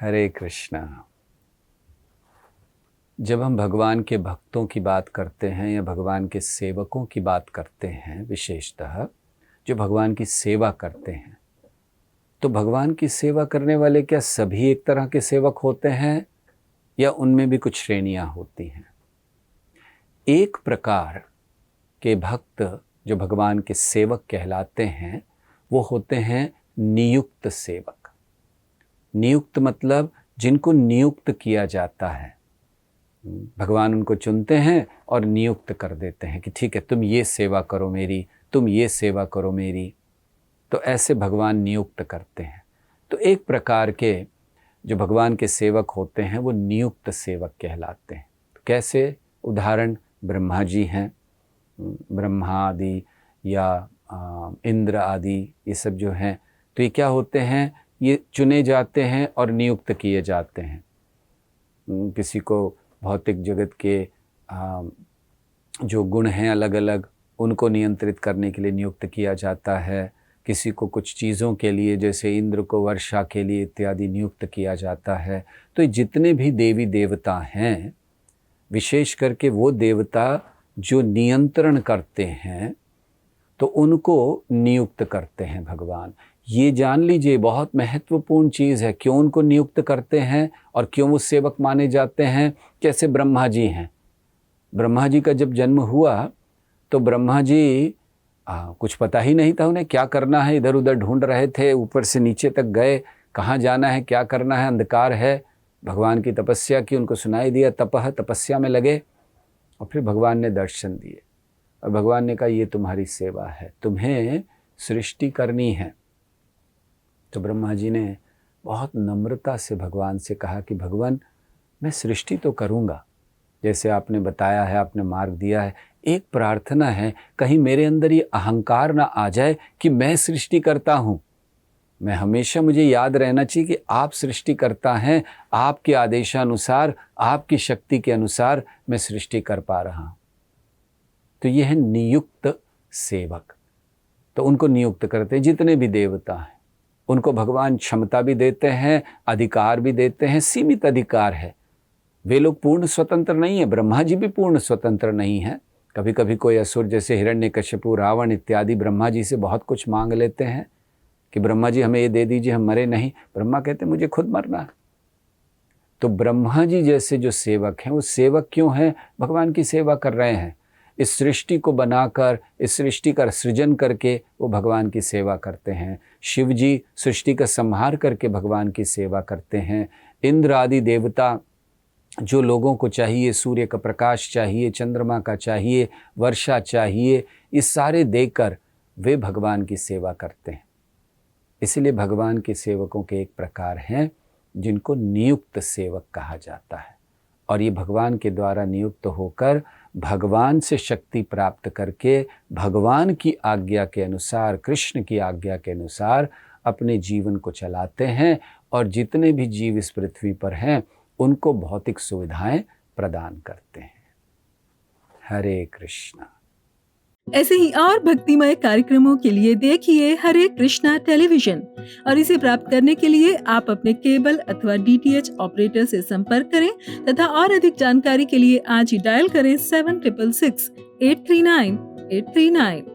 हरे कृष्णा। जब हम भगवान के भक्तों की बात करते हैं या भगवान के सेवकों की बात करते हैं, विशेषतः जो भगवान की सेवा करते हैं, तो भगवान की सेवा करने वाले क्या सभी एक तरह के सेवक होते हैं या उनमें भी कुछ श्रेणियां होती हैं? एक प्रकार के भक्त जो भगवान के सेवक कहलाते हैं वो होते हैं नियुक्त सेवक। नियुक्त मतलब जिनको नियुक्त किया जाता है। भगवान उनको चुनते हैं और नियुक्त कर देते हैं कि ठीक है, तुम ये सेवा करो मेरी, तुम ये सेवा करो मेरी। तो ऐसे भगवान नियुक्त करते हैं। तो एक प्रकार के जो भगवान के सेवक होते हैं वो नियुक्त सेवक कहलाते हैं। कैसे? उदाहरण ब्रह्मा जी हैं, ब्रह्मा आदि या इंद्र आदि, ये सब जो हैं, तो ये क्या होते हैं? ये चुने जाते हैं और नियुक्त किए जाते हैं। किसी को भौतिक जगत के जो गुण हैं अलग अलग, उनको नियंत्रित करने के लिए नियुक्त किया जाता है। किसी को कुछ चीज़ों के लिए, जैसे इंद्र को वर्षा के लिए इत्यादि नियुक्त किया जाता है। तो जितने भी देवी देवता हैं, विशेष करके वो देवता जो नियंत्रण करते हैं, तो उनको नियुक्त करते हैं भगवान। ये जान लीजिए, बहुत महत्वपूर्ण चीज़ है, क्यों उनको नियुक्त करते हैं और क्यों वो सेवक माने जाते हैं। कैसे ब्रह्मा जी हैं, ब्रह्मा जी का जब जन्म हुआ तो ब्रह्मा जी कुछ पता ही नहीं था उन्हें क्या करना है, इधर उधर ढूंढ रहे थे, ऊपर से नीचे तक गए, कहाँ जाना है, क्या करना है, अंधकार है। भगवान की तपस्या की, उनको सुनाई दिया, तपस्या में लगे और फिर भगवान ने दर्शन दिए और भगवान ने कहा ये तुम्हारी सेवा है, तुम्हें सृष्टि करनी है। तो ब्रह्मा जी ने बहुत नम्रता से भगवान से कहा कि भगवान, मैं सृष्टि तो करूँगा, जैसे आपने बताया है, आपने मार्ग दिया है। एक प्रार्थना है, कहीं मेरे अंदर ये अहंकार ना आ जाए कि मैं सृष्टि करता हूँ। मैं हमेशा, मुझे याद रहना चाहिए कि आप सृष्टि करता हैं, आपके आदेशानुसार, आपकी शक्ति के अनुसार मैं सृष्टि कर पा रहा हूँ। तो यह है नियुक्त सेवक। तो उनको नियुक्त करते हैं। जितने भी देवता हैं उनको भगवान क्षमता भी देते हैं, अधिकार भी देते हैं, सीमित अधिकार है। वे लोग पूर्ण स्वतंत्र नहीं है, ब्रह्मा जी भी पूर्ण स्वतंत्र नहीं है। कभी कभी कोई असुर जैसे हिरण्यकश्यपु, रावण इत्यादि ब्रह्मा जी से बहुत कुछ मांग लेते हैं कि ब्रह्मा जी हमें ये दे दीजिए, हम मरे नहीं। ब्रह्मा कहते मुझे खुद मरना है। तो ब्रह्मा जी जैसे जो सेवक हैं, वो सेवक क्यों हैं? भगवान की सेवा कर रहे हैं। इस सृष्टि को बनाकर, इस सृष्टि का सृजन करके वो भगवान की सेवा करते हैं। शिव जी सृष्टि का संहार करके भगवान की सेवा करते हैं। इंद्र आदि देवता जो लोगों को चाहिए, सूर्य का प्रकाश चाहिए, चंद्रमा का चाहिए, वर्षा चाहिए, ये सारे देकर वे भगवान की सेवा करते हैं। इसलिए भगवान के सेवकों के एक प्रकार हैं जिनको नियुक्त सेवक कहा जाता है। और ये भगवान के द्वारा नियुक्त होकर भगवान से शक्ति प्राप्त करके भगवान की आज्ञा के अनुसार, कृष्ण की आज्ञा के अनुसार अपने जीवन को चलाते हैं और जितने भी जीव इस पृथ्वी पर हैं उनको भौतिक सुविधाएं प्रदान करते हैं। हरे कृष्णा। ऐसे ही और भक्तिमय कार्यक्रमों के लिए देखिए हरे कृष्णा टेलीविजन और इसे प्राप्त करने के लिए आप अपने केबल अथवा DTH ऑपरेटर से संपर्क करें तथा और अधिक जानकारी के लिए आज ही डायल करें 7666 839 839।